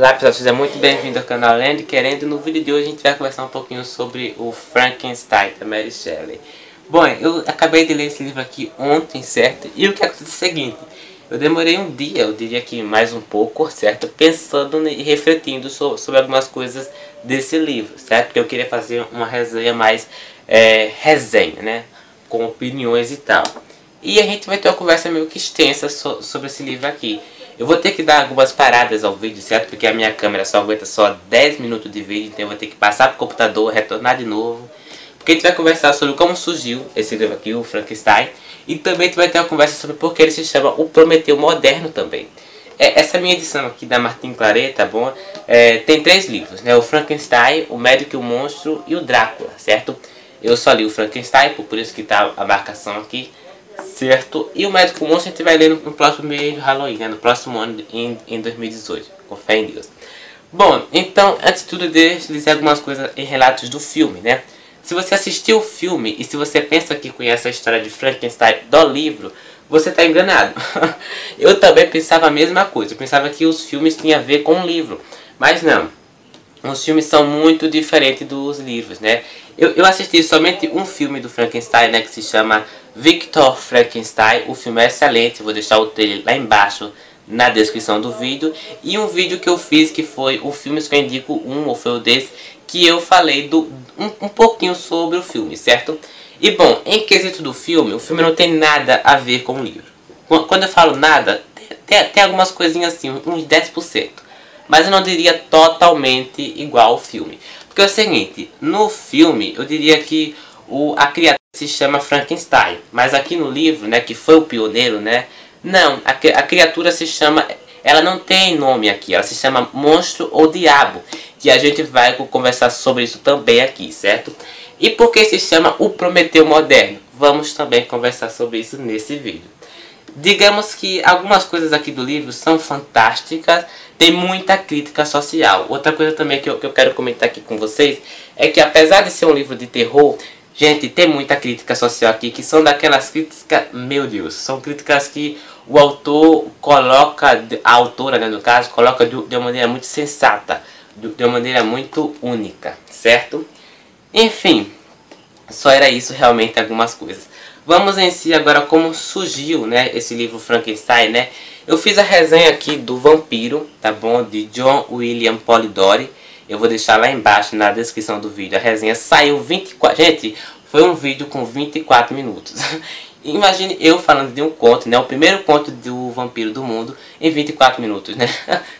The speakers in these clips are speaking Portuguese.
Olá pessoal, seja muito bem-vindo ao canal Lendo Querendo. No vídeo de hoje a gente vai conversar um pouquinho sobre o Frankenstein, da Mary Shelley. Bom, eu acabei de ler esse livro aqui ontem, certo? E o que aconteceu é o seguinte: eu demorei um dia, eu diria que mais um pouco, certo? Pensando e refletindo sobre algumas coisas desse livro, certo? Porque eu queria fazer uma resenha mais resenha, né? Com opiniões e tal. E a gente vai ter uma conversa meio que extensa sobre esse livro aqui. Eu vou ter que dar algumas paradas ao vídeo, certo? Porque a minha câmera só aguenta só 10 minutos de vídeo, então eu vou ter que passar para o computador, retornar de novo. Porque a gente vai conversar sobre como surgiu esse livro aqui, o Frankenstein. E também a gente vai ter uma conversa sobre por que ele se chama o Prometeu Moderno também. Essa minha edição aqui da Martin Claret, tá bom? Tem 3 livros, né? O Frankenstein, o Médico e o Monstro e o Drácula, certo? Eu só li o Frankenstein, por isso que tá a marcação aqui, certo? E o Médico e o Monstro a gente vai ler no próximo mês de Halloween, né? No próximo ano, em 2018, com fé em Deus. Bom, então, antes de tudo, deixa eu dizer algumas coisas em relatos do filme, né? Se você assistiu o filme e se você pensa que conhece a história de Frankenstein do livro, você está enganado. Eu também pensava a mesma coisa. Eu pensava que os filmes tinham a ver com o livro. Mas não. Os filmes são muito diferentes dos livros, né? Eu assisti somente um filme do Frankenstein, né? Que se chama Victor Frankenstein. O filme é excelente. Vou deixar o trailer lá embaixo na descrição do vídeo. E um vídeo que eu fiz que foi o filme que eu indico ou foi o desse, que eu falei um pouquinho sobre o filme, certo? E bom, em quesito do filme, o filme não tem nada a ver com o livro. Quando eu falo nada, tem algumas coisinhas assim, uns 10%. Mas eu não diria totalmente igual ao filme. Porque é o seguinte, no filme eu diria que a criatura se chama Frankenstein. Mas aqui no livro, né, que foi o pioneiro, né? Não, a criatura se chama... Ela não tem nome aqui, ela se chama Monstro ou Diabo. Que a gente vai conversar sobre isso também aqui, certo? E por que se chama o Prometeu Moderno? Vamos também conversar sobre isso nesse vídeo. Digamos que algumas coisas aqui do livro são fantásticas, tem muita crítica social. Outra coisa também que eu quero comentar aqui com vocês é que apesar de ser um livro de terror, gente, tem muita crítica social aqui, que são daquelas críticas, meu Deus, são críticas que o autor coloca, a autora, né, no caso, coloca de uma maneira muito sensata, de uma maneira muito única, certo? Enfim, só era isso realmente algumas coisas. Vamos em si agora como surgiu, né, esse livro Frankenstein, né? Eu fiz a resenha aqui do Vampiro, tá bom? De John William Polidori. Eu vou deixar lá embaixo na descrição do vídeo. A resenha saiu 24... Gente, foi um vídeo com 24 minutos. Imagine eu falando de um conto, né? O primeiro conto do Vampiro do Mundo em 24 minutos, né?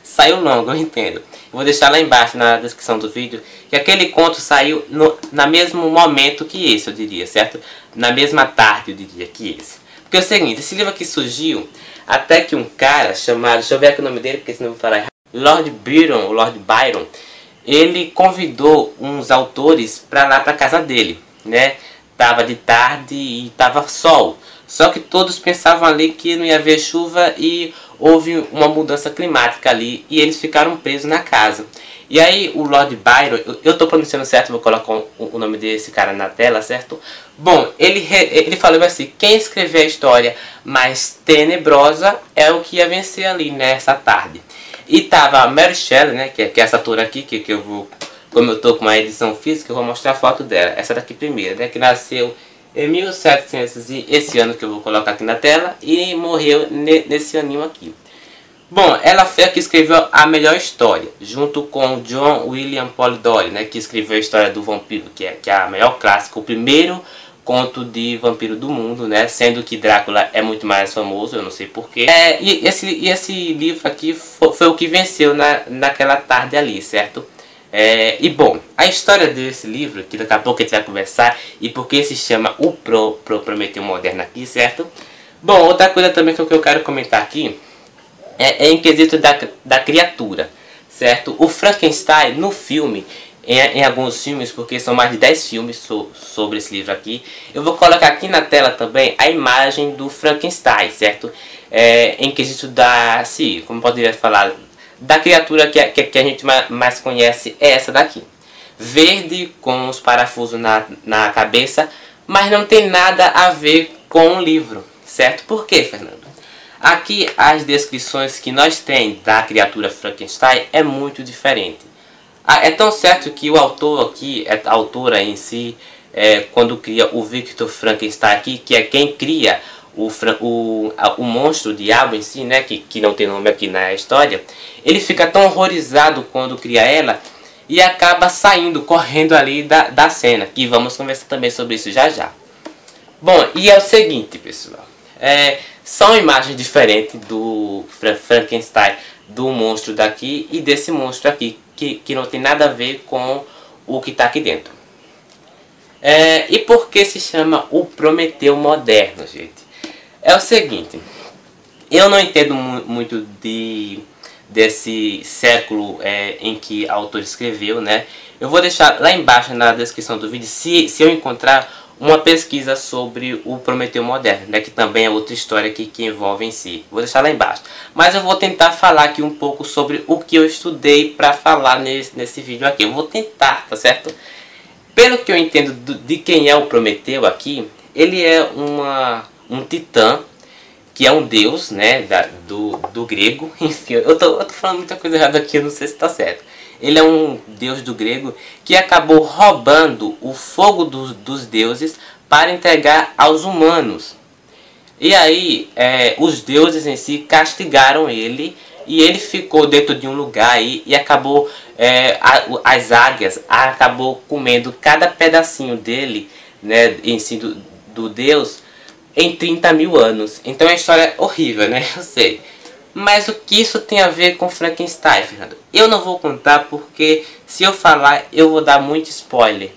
Saiu longo, eu entendo. Eu vou deixar lá embaixo na descrição do vídeo que aquele conto saiu no mesmo momento que esse, eu diria, certo? Na mesma tarde, eu diria, que esse. Porque é o seguinte, esse livro aqui surgiu até que um cara chamado... Deixa eu ver aqui o nome dele, porque senão eu vou falar errado. Lord Byron, ele convidou uns autores para lá para casa dele, né? Tava de tarde e tava sol. Só que todos pensavam ali que não ia haver chuva e houve uma mudança climática ali e eles ficaram presos na casa. E aí o Lord Byron, eu tô pronunciando certo, vou colocar o nome desse cara na tela, certo? Bom, ele falou assim, quem escrever a história mais tenebrosa é o que ia vencer ali nessa tarde. E tava a Mary Shelley, né, que é essa atora aqui, que eu vou... Como eu tô com uma edição física, eu vou mostrar a foto dela. Essa daqui primeiro, né? Que nasceu em 1700 e esse ano que eu vou colocar aqui na tela. E morreu nesse aninho aqui. Bom, ela foi a que escreveu a melhor história. Junto com John William Polidori, né? Que escreveu a história do vampiro, que é a maior clássica. O primeiro conto de vampiro do mundo, né? Sendo que Drácula é muito mais famoso, eu não sei porquê. E esse livro aqui foi o que venceu naquela tarde ali, certo? E bom, a história desse livro, que daqui a pouco a gente vai conversar, e porque se chama o Prometeu Moderno aqui, certo? Bom, outra coisa também que eu quero comentar aqui é em quesito da criatura, certo? O Frankenstein no filme, em alguns filmes, porque são mais de 10 filmes sobre esse livro aqui, eu vou colocar aqui na tela também a imagem do Frankenstein, certo? Em quesito como poderia falar... Da criatura que a gente mais conhece é essa daqui. Verde, com os parafusos na cabeça, mas não tem nada a ver com o livro, certo? Por quê, Fernando? Aqui as descrições que nós temos da criatura Frankenstein é muito diferente. É tão certo que o autor aqui, a autora em si, quando cria o Victor Frankenstein aqui, que é quem cria o monstro, o diabo em si, né, que não tem nome aqui na história, ele fica tão horrorizado quando cria ela e acaba saindo, correndo ali da cena, que vamos conversar também sobre isso já já. Bom, e é o seguinte, pessoal, são imagens diferentes do Frankenstein, do monstro daqui e desse monstro aqui, que não tem nada a ver com o que está aqui dentro. E por que se chama o Prometeu moderno, gente? É o seguinte, eu não entendo muito desse século em que o autor escreveu, né? Eu vou deixar lá embaixo na descrição do vídeo, se eu encontrar uma pesquisa sobre o Prometeu moderno, né? Que também é outra história que envolve em si. Vou deixar lá embaixo. Mas eu vou tentar falar aqui um pouco sobre o que eu estudei para falar nesse vídeo aqui. Eu vou tentar, tá certo? Pelo que eu entendo de quem é o Prometeu aqui, ele é um titã, que é um deus, né, do grego. Enfim, eu tô falando muita coisa errada aqui, eu não sei se tá certo. Ele é um deus do grego que acabou roubando o fogo dos deuses para entregar aos humanos. E aí, os deuses em si castigaram ele e ele ficou dentro de um lugar aí e acabou, as águias acabou comendo cada pedacinho dele, né, em si do deus, em 30 mil anos. Então é uma história horrível, né? Eu sei. Mas o que isso tem a ver com Frankenstein, Fernando? Eu não vou contar porque se eu falar eu vou dar muito spoiler.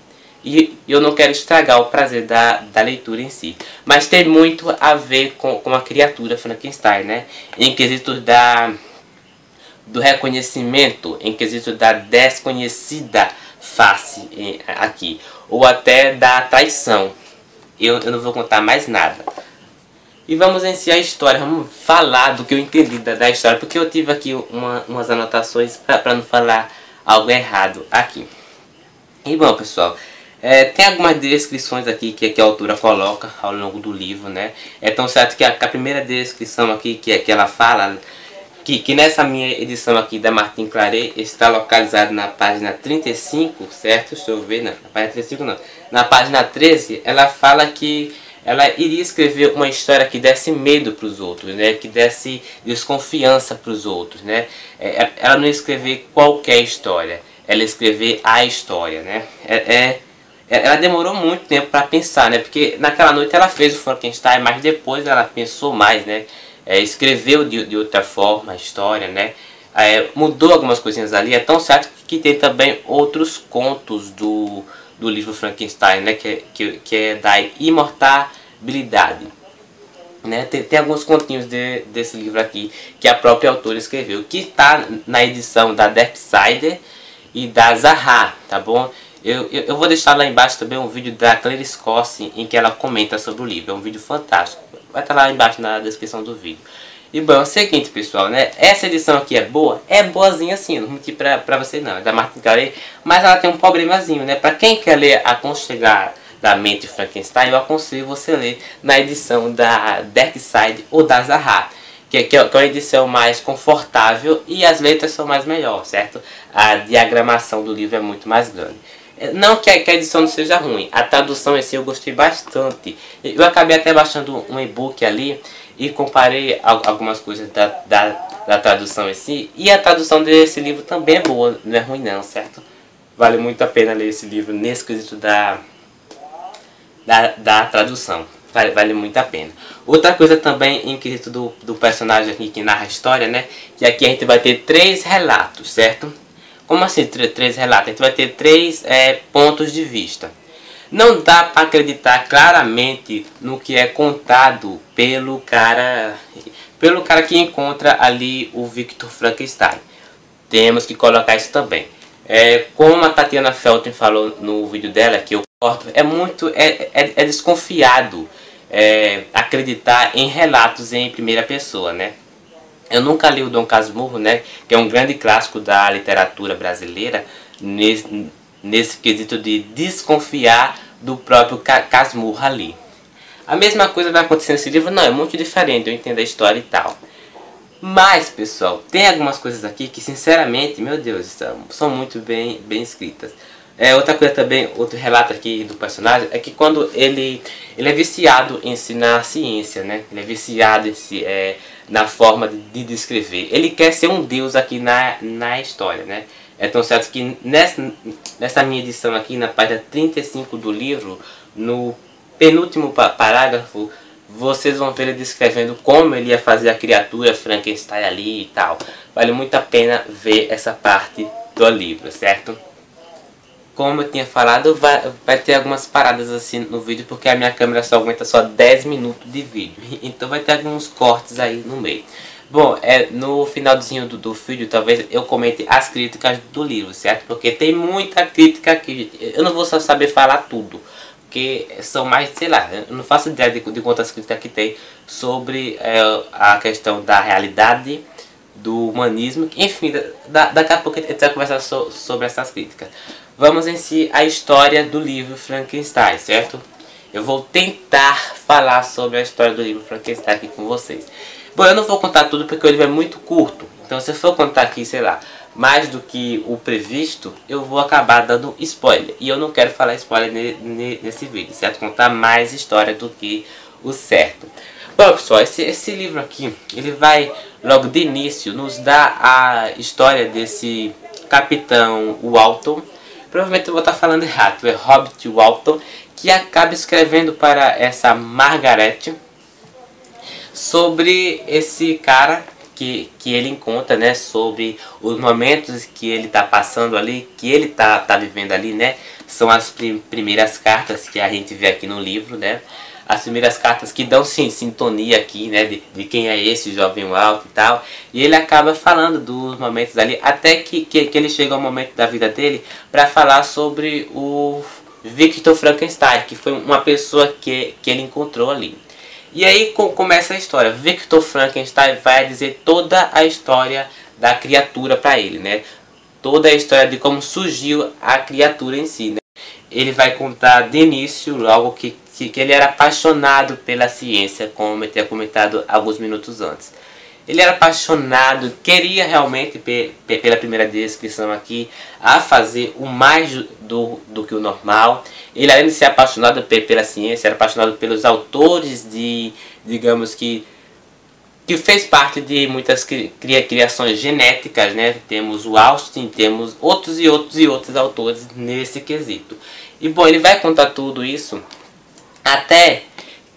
E eu não quero estragar o prazer da leitura em si. Mas tem muito a ver com a criatura Frankenstein, né? Em quesito do reconhecimento, em quesito da desconhecida face aqui. Ou até da traição. Eu não vou contar mais nada. E vamos iniciar a história, vamos falar do que eu entendi da história, porque eu tive aqui umas anotações para não falar algo errado aqui. E bom, pessoal, tem algumas descrições aqui que a autora coloca ao longo do livro, né? É tão certo que a primeira descrição aqui que ela fala, que nessa minha edição aqui da Martin Claret está localizada na página 35, certo? Deixa eu ver, não, na página 35 não. Na página 13, ela fala que ela iria escrever uma história que desse medo para os outros, né? Que desse desconfiança para os outros, né? Ela não ia escrever qualquer história, ela ia escrever a história, né? Ela demorou muito tempo para pensar, né? Porque naquela noite ela fez o Frankenstein, mas depois ela pensou mais, né? Escreveu de outra forma a história, né? Mudou algumas coisinhas ali. É tão certo que tem também outros contos do livro Frankenstein, né? Que é da imortalidade, né? Tem alguns continhos desse livro aqui que a própria autora escreveu, que está na edição da Darksider e da Zaha, tá bom? Eu vou deixar lá embaixo também um vídeo da Claire Scott em que ela comenta sobre o livro. É um vídeo fantástico. Vai estar lá embaixo na descrição do vídeo. E bom, é o seguinte, pessoal, né? Essa edição aqui é boa? É boazinha assim, não vou mentir pra vocês não. É da Martin Claret, mas ela tem um problemazinho, né? Pra quem quer ler Aconchegadamente de Frankenstein, eu aconselho você ler na edição da Darksider ou da Zaha, que é uma edição mais confortável e as letras são mais melhores, certo? A diagramação do livro é muito mais grande. Não que a edição não seja ruim, a tradução em si eu gostei bastante. Eu acabei até baixando um e-book ali e comparei algumas coisas da tradução em si. E a tradução desse livro também é boa, não é ruim não, certo? Vale muito a pena ler esse livro nesse quesito da tradução. Vale muito a pena. Outra coisa também em quesito do personagem aqui que narra a história, né? Que aqui a gente vai ter 3 relatos, certo? Como assim 3 relatos? A gente vai ter 3 pontos de vista. Não dá para acreditar claramente no que é contado pelo cara que encontra ali o Victor Frankenstein. Temos que colocar isso também. Como a Tatiana Felton falou no vídeo dela, que eu corto, é desconfiado acreditar em relatos em primeira pessoa, né? Eu nunca li o Dom Casmurro, né, que é um grande clássico da literatura brasileira, nesse quesito de desconfiar do próprio Casmurro ali. A mesma coisa vai acontecer nesse livro? Não, é muito diferente, eu entendo a história e tal. Mas, pessoal, tem algumas coisas aqui que, sinceramente, meu Deus, são muito bem escritas. Outra coisa também, outro relato aqui do personagem, é que quando ele é viciado em ensinar a ciência, né? Ele é viciado na forma de descrever. Ele quer ser um deus aqui na história, né? É tão certo que nessa minha edição aqui, na página 35 do livro, no penúltimo parágrafo, vocês vão ver ele descrevendo como ele ia fazer a criatura Frankenstein ali e tal. Vale muito a pena ver essa parte do livro, certo? Como eu tinha falado, vai ter algumas paradas assim no vídeo, porque a minha câmera só aguenta só 10 minutos de vídeo. Então vai ter alguns cortes aí no meio. Bom, no finalzinho do vídeo, talvez eu comente as críticas do livro, certo? Porque tem muita crítica aqui. Eu não vou só saber falar tudo, porque são mais, sei lá, eu não faço ideia de quantas críticas que tem sobre a questão da realidade, do humanismo, enfim, daqui a pouco a gente vai conversar sobre essas críticas. Vamos em si a história do livro Frankenstein, certo? Eu vou tentar falar sobre a história do livro Frankenstein aqui com vocês. Bom, eu não vou contar tudo porque o livro é muito curto. Então se eu for contar aqui, sei lá, mais do que o previsto, eu vou acabar dando spoiler. E eu não quero falar spoiler nesse vídeo, certo? Contar mais história do que o certo. Bom, pessoal, esse livro aqui, ele vai logo de início nos dar a história desse capitão Walton. Provavelmente eu vou estar falando errado, é Hobbit Walton, que acaba escrevendo para essa Margaret sobre esse cara que ele encontra, né, sobre os momentos que ele está passando ali, que ele tá vivendo ali, né, são as primeiras cartas que a gente vê aqui no livro, né, as primeiras cartas que dão sintonia aqui, né, de quem é esse jovem Walton e tal, e ele acaba falando dos momentos ali, até que ele chega ao momento da vida dele para falar sobre o Victor Frankenstein, que foi uma pessoa que ele encontrou ali. E aí começa a história. Victor Frankenstein vai dizer toda a história da criatura para ele, né? Toda a história de como surgiu a criatura em si, né? Ele vai contar de início logo que ele era apaixonado pela ciência, como eu tinha comentado alguns minutos antes. Ele era apaixonado, queria realmente, pela primeira descrição aqui, a fazer o mais do que o normal. Ele, além de ser apaixonado pela ciência, era apaixonado pelos autores digamos que fez parte de muitas criações genéticas, né? Temos o Austin, temos outros autores nesse quesito. E bom, ele vai contar tudo isso até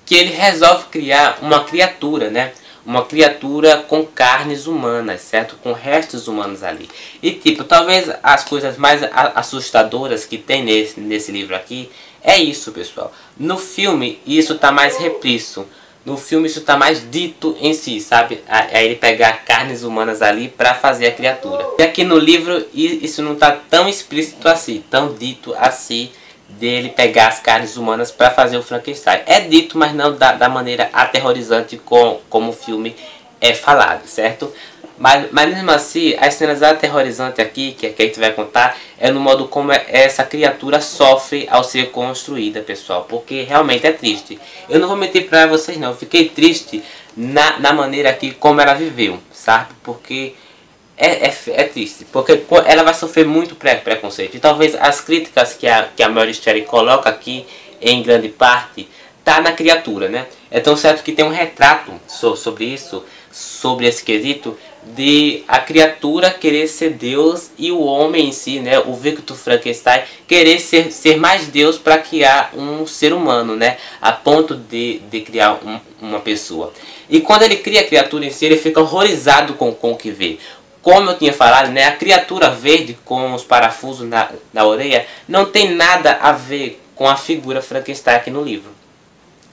que ele resolve criar uma criatura, né? Uma criatura com carnes humanas, certo? Com restos humanos ali. E tipo, talvez as coisas mais assustadoras que tem nesse livro aqui é isso, pessoal. No filme isso tá mais reprimido. No filme isso tá mais dito em si, sabe? É ele pegar carnes humanas ali para fazer a criatura. E aqui no livro isso não tá tão explícito assim, tão dito assim, dele pegar as carnes humanas para fazer o Frankenstein. É dito, mas não da maneira aterrorizante como o filme é falado, certo? Mas mesmo assim, as cenas aterrorizantes aqui, que a gente vai contar, é no modo como essa criatura sofre ao ser construída, pessoal. Porque realmente é triste. Eu não vou mentir para vocês não, eu fiquei triste na maneira aqui como ela viveu, sabe? Porque é triste, porque ela vai sofrer muito preconceito. E talvez as críticas que a Mary Shelley coloca aqui, em grande parte, tá na criatura, né? É tão certo que tem um retrato sobre isso, sobre esse quesito, de a criatura querer ser Deus e o homem em si, né? O Victor Frankenstein querer ser mais Deus para criar um ser humano, né? A ponto de criar uma pessoa. E quando ele cria a criatura em si, ele fica horrorizado com o que vê. Como eu tinha falado, né, a criatura verde com os parafusos na orelha não tem nada a ver com a figura Frankenstein aqui no livro.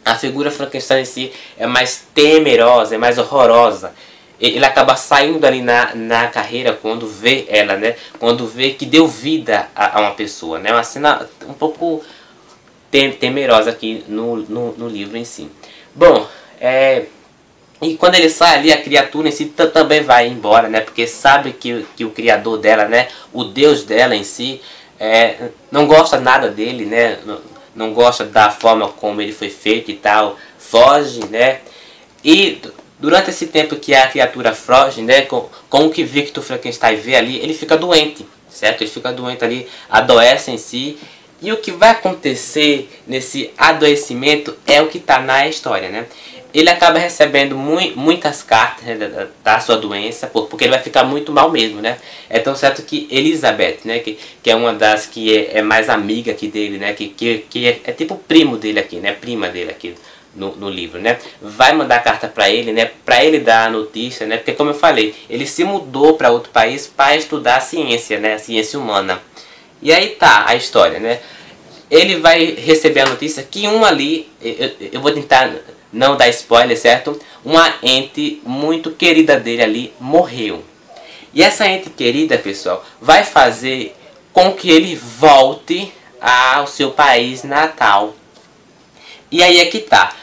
A figura Frankenstein em si é mais temerosa, é mais horrorosa. Ele acaba saindo ali na carreira quando vê ela, né? Quando vê que deu vida a uma pessoa, né? Uma cena um pouco temerosa aqui no livro em si. Bom, e quando ele sai ali, a criatura em si também vai embora, né? Porque sabe que o criador dela, né? O Deus dela em si, não gosta nada dele, né? não gosta da forma como ele foi feito e tal, foge, né? E durante esse tempo que a criatura foge, né, com o que Victor Frankenstein vê ali, ele fica doente, certo? Ele fica doente ali, adoece em si. E o que vai acontecer nesse adoecimento é o que está na história, né? Ele acaba recebendo muitas cartas, né, da sua doença, porque ele vai ficar muito mal mesmo, né? É tão certo que Elizabeth, né, que é uma das que é mais amiga aqui dele, né, que é tipo primo dele aqui, né, prima dele aqui no livro, né, vai mandar carta para ele, né, para ele dar a notícia, né, porque como eu falei, ele se mudou para outro país para estudar a ciência, né, a ciência humana. E aí tá a história, né? Ele vai receber a notícia que ali, eu vou tentar não dar spoiler, certo? Uma ente muito querida dele ali morreu. E essa ente querida, pessoal, vai fazer com que ele volte ao seu país natal. E aí é que tá.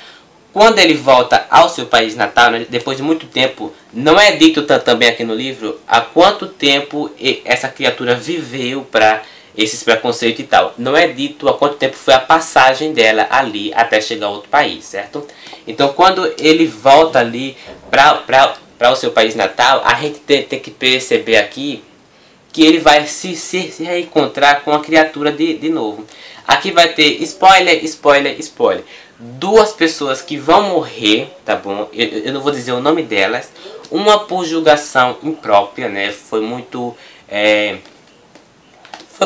Quando ele volta ao seu país natal, né, depois de muito tempo, não é dito também aqui no livro há quanto tempo essa criatura viveu para esses preconceitos e tal. Não é dito há quanto tempo foi a passagem dela ali até chegar a outro país, certo? Então quando ele volta ali para o seu país natal, a gente tem que perceber aqui que ele vai se reencontrar com a criatura de novo. Aqui vai ter spoiler, spoiler, spoiler. Duas pessoas que vão morrer, tá bom? Eu não vou dizer o nome delas. Uma por julgação imprópria, né? Foi muito...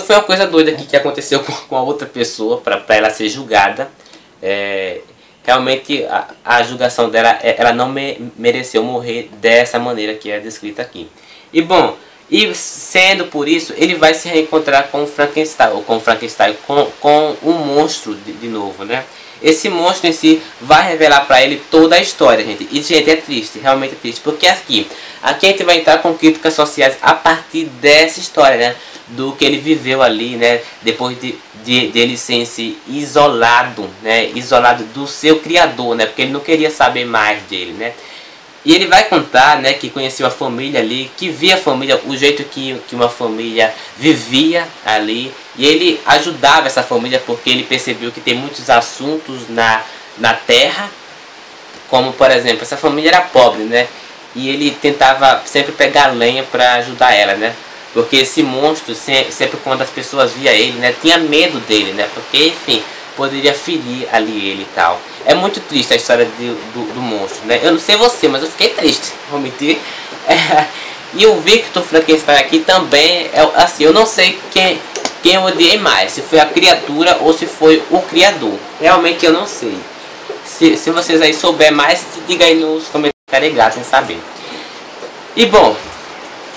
Foi uma coisa doida aqui que aconteceu com a outra pessoa para ela ser julgada. Realmente a julgação dela, ela não mereceu morrer dessa maneira que é descrita aqui. E bom, e sendo por isso, ele vai se reencontrar com o Frankenstein, ou com o Frankenstein, com um monstro de novo, né? Esse monstro em si vai revelar para ele toda a história, gente. E, gente, é triste, realmente é triste. Porque aqui a gente vai entrar com críticas sociais a partir dessa história, né? Do que ele viveu ali, né? Depois dele ser isolado, né? Isolado do seu criador, né? Porque ele não queria saber mais dele, né? E ele vai contar, né, que conheceu a família ali, que via a família, o jeito que uma família vivia ali. E ele ajudava essa família porque ele percebeu que tem muitos assuntos na terra. Como, por exemplo, essa família era pobre, né? E ele tentava sempre pegar lenha para ajudar ela, né? Porque esse monstro, sempre quando as pessoas via ele, né, tinha medo dele, né? Porque, enfim, poderia ferir ali ele e tal. É muito triste a história do monstro, né? Eu não sei você, mas eu fiquei triste, vou mentir. E o Victor Frankenstein aqui também, assim, eu não sei quem eu odiei mais, se foi a criatura ou se foi o criador. Realmente eu não sei. Se vocês aí souberem mais, diga aí nos comentários, graças em saber. E bom,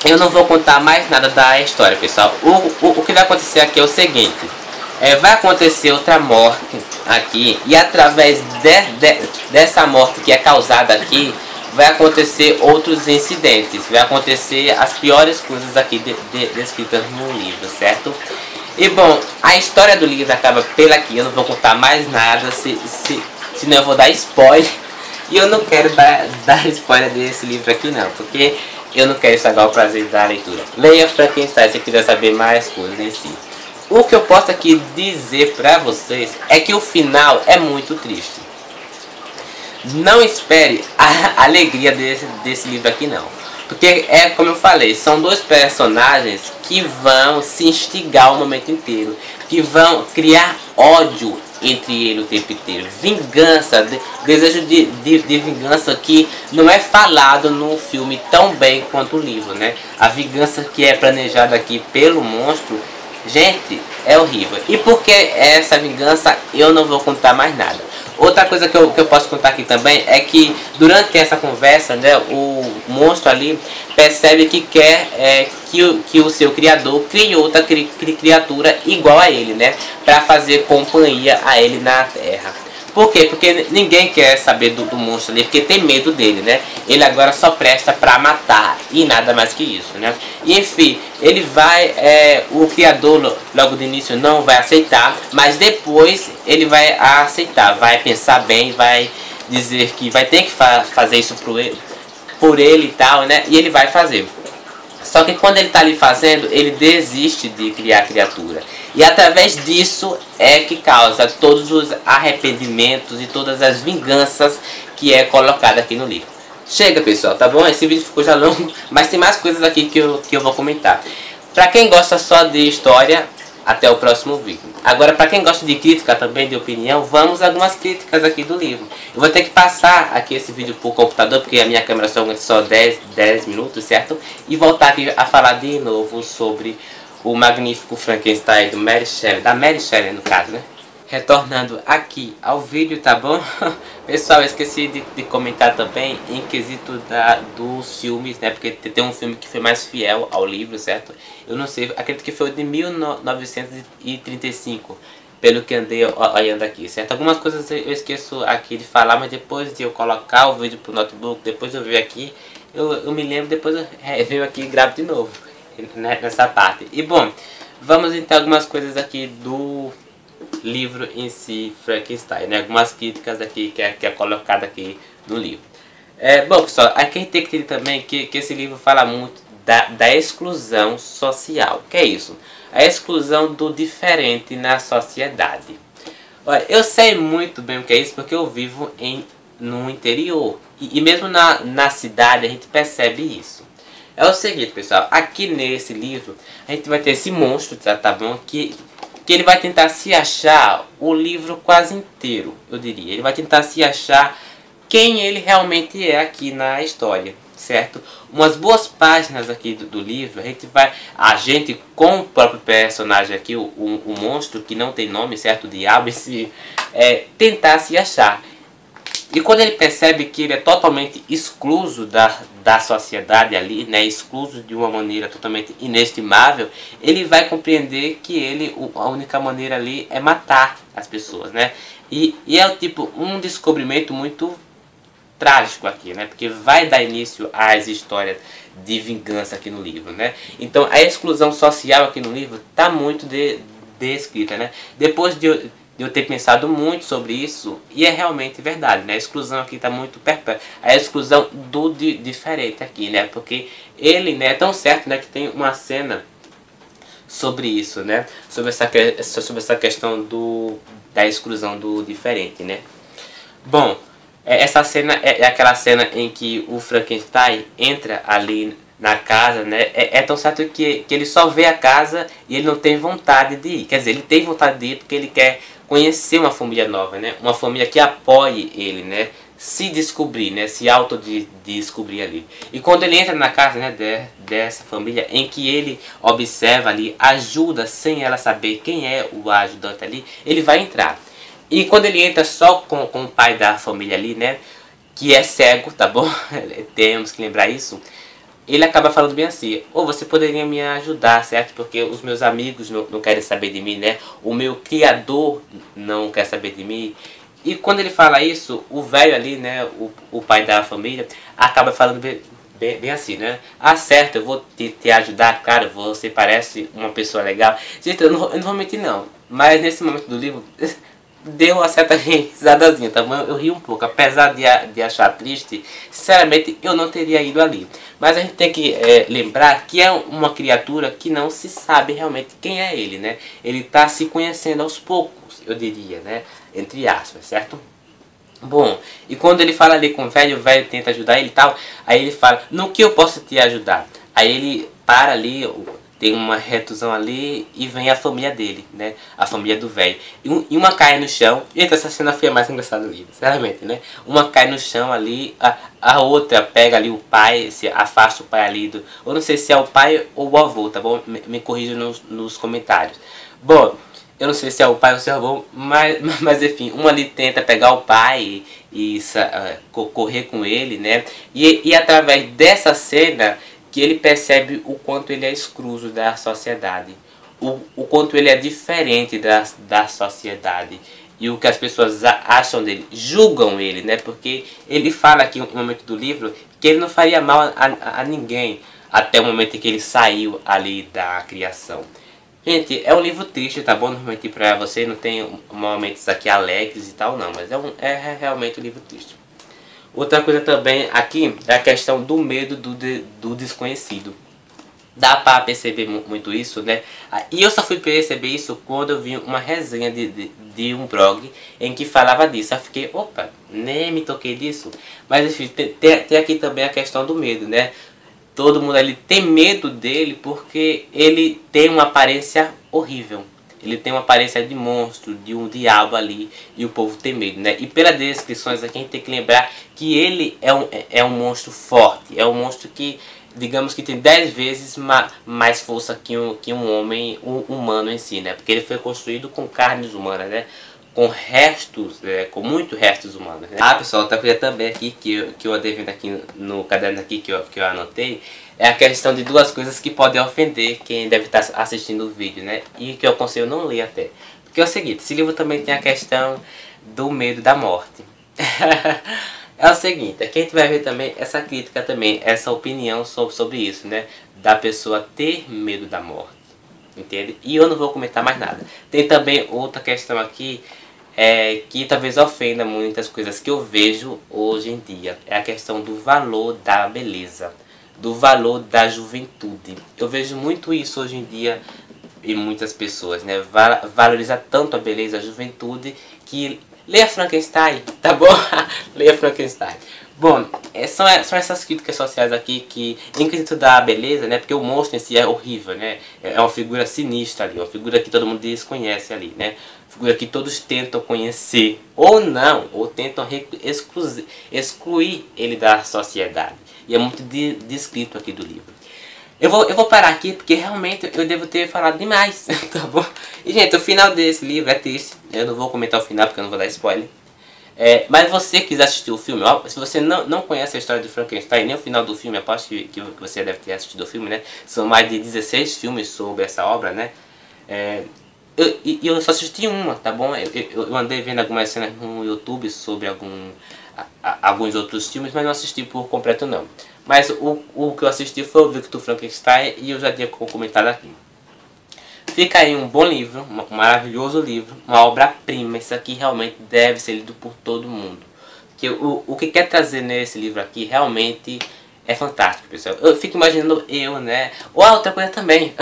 eu não vou contar mais nada da história, pessoal. O que vai acontecer aqui é o seguinte. Vai acontecer outra morte aqui. E através dessa morte que é causada aqui, vai acontecer outros incidentes. Vai acontecer as piores coisas aqui descritas no livro, certo? E bom, a história do livro acaba pela aqui. Eu não vou contar mais nada, senão eu vou dar spoiler. E eu não quero dar spoiler desse livro aqui não, porque eu não quero estragar o prazer da leitura. Leia Frankenstein se quiser saber mais coisas em si. O que eu posso aqui dizer pra vocês é que o final é muito triste. Não espere a alegria desse livro aqui não. Porque como eu falei, são dois personagens que vão se instigar o momento inteiro. Que vão criar ódio entre ele o tempo inteiro. Vingança, desejo de vingança que não é falado no filme tão bem quanto o livro, né? A vingança que é planejada aqui pelo monstro, gente, é horrível. E porque essa vingança, eu não vou contar mais nada. Outra coisa que eu posso contar aqui também é que durante essa conversa, né, o monstro ali percebe que quer que o seu criador crie outra criatura igual a ele, né, para fazer companhia a ele na Terra. Por quê? Porque ninguém quer saber do monstro ali, porque tem medo dele, né? Ele agora só presta pra matar e nada mais que isso, né? E enfim, ele vai, o criador logo de início não vai aceitar, mas depois ele vai aceitar, vai pensar bem, vai dizer que vai ter que fazer isso por ele e tal, né? E ele vai fazer. Só que quando ele tá ali fazendo, ele desiste de criar a criatura. E através disso é que causa todos os arrependimentos e todas as vinganças que é colocada aqui no livro. Chega, pessoal, tá bom? Esse vídeo ficou já longo, mas tem mais coisas aqui que eu vou comentar. Pra quem gosta só de história, até o próximo vídeo. Agora, para quem gosta de crítica também, de opinião, vamos a algumas críticas aqui do livro. Eu vou ter que passar aqui esse vídeo por computador, porque a minha câmera só 10 minutos, certo? E voltar aqui a falar de novo sobre o magnífico Frankenstein do Mary Shelley, da Mary Shelley no caso, né? Retornando aqui ao vídeo, tá bom? Pessoal, eu esqueci de comentar também em quesito dos filmes, né? Porque tem um filme que foi mais fiel ao livro, certo? Eu não sei, acredito que foi de 1935, pelo que andei olhando aqui, certo? Algumas coisas eu esqueço aqui de falar, mas depois de eu colocar o vídeo pro notebook, depois eu ver aqui, eu me lembro, depois eu venho aqui e gravo de novo, né? Nessa parte. E bom, vamos então algumas coisas aqui do livro em si, Frankenstein, né? Algumas críticas aqui que é colocada aqui no livro. Bom, pessoal, aqui a gente tem que entender também que esse livro fala muito da exclusão social. O que é isso? A exclusão do diferente na sociedade. Olha, eu sei muito bem o que é isso porque eu vivo no interior. E mesmo na cidade a gente percebe isso. É o seguinte, pessoal, aqui nesse livro a gente vai ter esse monstro, tá bom? Que ele vai tentar se achar o livro quase inteiro, eu diria. Ele vai tentar se achar quem ele realmente é aqui na história, certo? Umas boas páginas aqui do livro, a gente com o próprio personagem aqui, o monstro que não tem nome, certo? O diabo, tentar se achar. E quando ele percebe que ele é totalmente excluso da sociedade ali, né, excluso de uma maneira totalmente inestimável, ele vai compreender que a única maneira ali é matar as pessoas, né? E é tipo um descobrimento muito trágico aqui, né? Porque vai dar início às histórias de vingança aqui no livro, né? Então a exclusão social aqui no livro tá muito descrita, né? Depois de eu ter pensado muito sobre isso, e é realmente verdade, né? A exclusão aqui está muito perpétua. A exclusão do diferente aqui, né? Porque ele, né, é tão certo, né, que tem uma cena sobre isso, né? Sobre essa questão da exclusão do diferente, né? Bom, essa cena é aquela cena em que o Frankenstein entra ali na casa, né? É tão certo que ele só vê a casa e ele não tem vontade de ir. Quer dizer, ele tem vontade de ir porque ele quer conhecer uma família nova, né? Uma família que apoie ele, né? Se descobrir, né? Se descobrir ali. E quando ele entra na casa, né? Dessa família, em que ele observa ali, ajuda sem ela saber quem é o ajudante ali, ele vai entrar. E quando ele entra só com o pai da família ali, né? Que é cego, tá bom? Temos que lembrar isso. Ele acaba falando bem assim: você poderia me ajudar, certo? Porque os meus amigos não querem saber de mim, né? O meu criador não quer saber de mim. E quando ele fala isso, o velho ali, né? O pai da família, acaba falando bem assim, né? Certo, eu vou te ajudar, cara, você parece uma pessoa legal. Gente, eu não vou mentir não, mas nesse momento do livro deu uma certa risadazinha, tá bom? Eu ri um pouco, apesar de achar triste, sinceramente eu não teria ido ali. Mas a gente tem que lembrar que é uma criatura que não se sabe realmente quem é ele, né? Ele está se conhecendo aos poucos, eu diria, né? Entre aspas, certo? Bom, e quando ele fala ali com o velho tenta ajudar ele e tal, aí ele fala: no que eu posso te ajudar? Aí ele para ali, tem uma retusão ali e vem a família dele, né? A família do velho. E uma cai no chão. Eita, essa cena foi a mais engraçada do livro, sinceramente, né? Uma cai no chão ali, a outra pega ali o pai, se afasta o pai ali do... Eu não sei se é o pai ou o avô, tá bom? Me corrija nos comentários. Bom, eu não sei se é o pai ou se é o avô, mas enfim, uma ali tenta pegar o pai e correr com ele, né? E através dessa cena que ele percebe o quanto ele é excluso da sociedade, o quanto ele é diferente da sociedade e o que as pessoas acham dele, julgam ele, né? Porque ele fala aqui no momento do livro que ele não faria mal a ninguém até o momento em que ele saiu ali da criação. Gente, é um livro triste, tá bom? Não vou mentir pra você, não tem momentos aqui alegres e tal, não, mas é realmente um livro triste. Outra coisa também aqui é a questão do medo do desconhecido. Dá pra perceber muito isso, né? E eu só fui perceber isso quando eu vi uma resenha de um blog em que falava disso. Eu fiquei, opa, nem me toquei disso. Mas enfim, tem aqui também a questão do medo, né? Todo mundo ali tem medo dele porque ele tem uma aparência horrível. Ele tem uma aparência de monstro, de um diabo ali, e o povo tem medo, né? E pelas descrições aqui a gente tem que lembrar que ele é um monstro forte, é um monstro que, digamos que tem 10 vezes mais força que um homem humano em si, né? Porque ele foi construído com carnes humanas, né? Com restos, com muitos restos humanos, né? Ah, pessoal, outra coisa também aqui que eu andei vendo aqui no caderno aqui que eu anotei é a questão de duas coisas que podem ofender quem deve estar assistindo o vídeo, né? E que eu aconselho não ler até. Porque é o seguinte, esse livro também tem a questão do medo da morte. É o seguinte, aqui a gente vai ver também essa crítica também, essa opinião sobre isso, né? Da pessoa ter medo da morte, entende? E eu não vou comentar mais nada. Tem também outra questão aqui, que talvez ofenda muitas coisas que eu vejo hoje em dia. É a questão do valor da beleza, do valor da juventude. Eu vejo muito isso hoje em dia em muitas pessoas, né? Valoriza tanto a beleza, a juventude, que leia Frankenstein, tá bom? Leia Frankenstein. Bom, são essas críticas sociais aqui que, em quesito da beleza, né? Porque o monstro em si é horrível, né? É uma figura sinistra ali, uma figura que todo mundo desconhece ali, né? Figura que todos tentam conhecer, ou não, ou tentam excluir ele da sociedade. E é muito descrito aqui do livro. Eu vou parar aqui porque realmente eu devo ter falado demais, tá bom? E gente, o final desse livro é triste. Eu não vou comentar o final porque eu não vou dar spoiler. Mas você quiser assistir o filme, ó, se você não conhece a história de Frankenstein, nem o final do filme, aposto que você deve ter assistido o filme, né? São mais de 16 filmes sobre essa obra, né? Eu só assisti uma, tá bom? Eu andei vendo algumas cenas no YouTube sobre alguns outros filmes, mas não assisti por completo não. Mas o que eu assisti foi o Victor Frankenstein e eu já tinha comentado aqui. Fica aí um bom livro, um maravilhoso livro, uma obra-prima. Isso aqui realmente deve ser lido por todo mundo. Que o que quer trazer nesse livro aqui realmente é fantástico, pessoal. Eu fico imaginando né? Ou outra coisa também.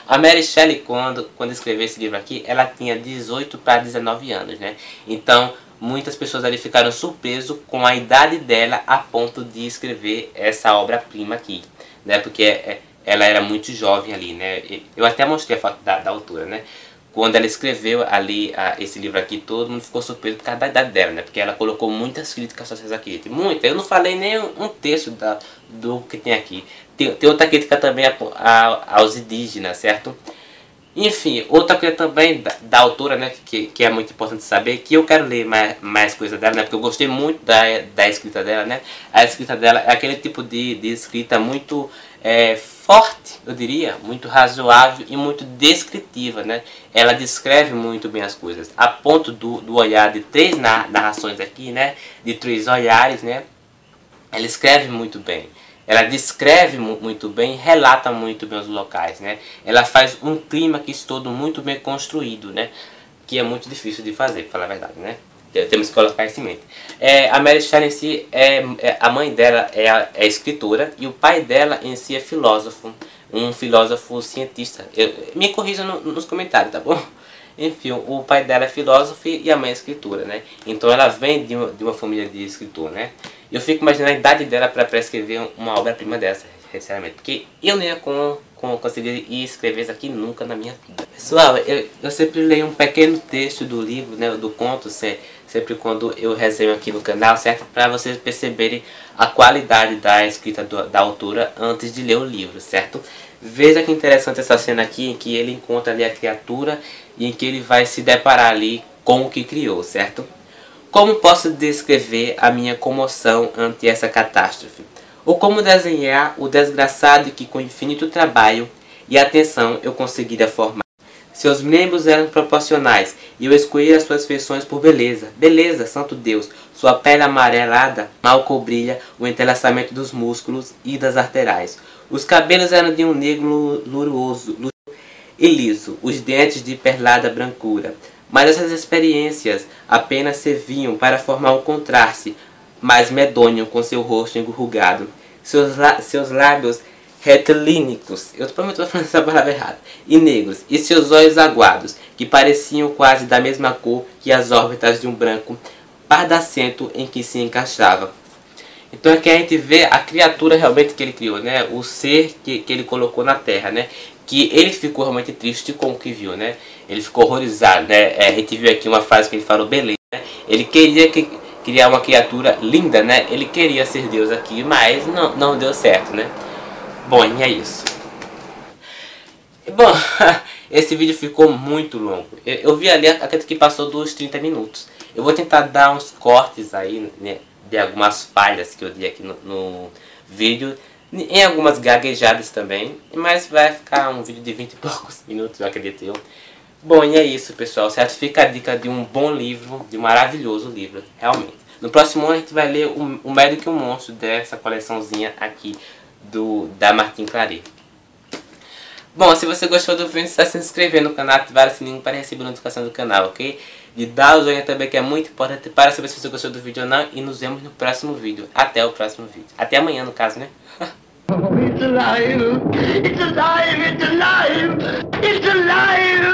A Mary Shelley, quando escreveu esse livro aqui, ela tinha 18 para 19 anos, né? Então, muitas pessoas ali ficaram surpresas com a idade dela a ponto de escrever essa obra-prima aqui, né? Porque ela era muito jovem ali, né? Eu até mostrei a foto da autora, né? Quando ela escreveu ali esse livro aqui, todo mundo ficou surpreso por causa da idade dela, né? Porque ela colocou muitas críticas sociais aqui. Muita. Eu não falei nem um terço do que tem aqui. Tem outra crítica também aos indígenas, certo? Enfim, outra coisa também da autora, né? Que é muito importante saber, que eu quero ler mais coisa dela, né? Porque eu gostei muito da escrita dela, né? A escrita dela é aquele tipo de escrita muito forte, eu diria, muito razoável e muito descritiva, né? Ela descreve muito bem as coisas, a ponto do olhar de 3 narrações aqui, né? De 3 olhares, né? Ela escreve muito bem. Ela descreve muito bem, relata muito bem os locais, né? Ela faz um clima que está todo muito bem construído, né? Que é muito difícil de fazer, para falar a verdade, né? Temos que colocar isso em mente. A Mary Shelley em si, a mãe dela é escritora e o pai dela em si é filósofo. Um filósofo cientista. Me corrija nos comentários, tá bom? Enfim, o pai dela é filósofo e a mãe é escritora, né? Então ela vem de uma família de escritor, né? Eu fico imaginando a idade dela para escrever uma obra-prima dessa, sinceramente. Porque eu nem ia conseguir escrever isso aqui nunca na minha vida. Pessoal, eu sempre leio um pequeno texto do livro, né? Do conto, sempre quando eu resenho aqui no canal, certo? Para vocês perceberem a qualidade da escrita da autora antes de ler o livro, certo? Veja que interessante essa cena aqui, em que ele encontra ali a criatura e em que ele vai se deparar ali com o que criou, certo? Como posso descrever a minha comoção ante essa catástrofe? Ou como desenhar o desgraçado que com infinito trabalho e atenção eu conseguira formar? Seus membros eram proporcionais e eu escolhi as suas feições por beleza. Beleza, santo Deus! Sua pele amarelada mal cobria o entrelaçamento dos músculos e das arteriais. Os cabelos eram de um negro luxuoso e liso, os dentes de perlada brancura. Mas essas experiências apenas serviam para formar um contraste mais medonho com seu rosto enrugado. Seus lábios retilínicos, eu prometo vou falar essa palavra errada, e negros, e seus olhos aguados, que pareciam quase da mesma cor que as órbitas de um branco pardacento em que se encaixava. Então aqui a gente vê a criatura realmente que ele criou, né? O ser que ele colocou na Terra, né? Que ele ficou realmente triste com o que viu, né? Ele ficou horrorizado, né? A gente viu aqui uma frase que ele falou, beleza, né? Ele queria criar uma criatura linda, né? Ele queria ser Deus aqui, mas não deu certo, né? Bom, e é isso. Bom, esse vídeo ficou muito longo. Eu vi ali, acredito que passou dos 30 minutos. Eu vou tentar dar uns cortes aí, né, de algumas falhas que eu dei aqui no vídeo. Em algumas gaguejadas também. Mas vai ficar um vídeo de 20 e poucos minutos, eu acredito eu. Bom, e é isso, pessoal, certo? Fica a dica de um bom livro, de um maravilhoso livro, realmente. No próximo ano a gente vai ler O Médico e o Monstro, dessa coleçãozinha aqui da Martin Claret. Bom, se você gostou do vídeo, está se inscrever no canal, ativar o sininho para receber notificação do canal, ok? E dar o joinha também, que é muito importante para saber se você gostou do vídeo ou não. E nos vemos no próximo vídeo. Até o próximo vídeo. Até amanhã, no caso, né? It's alive! It's alive! It's alive! It's alive!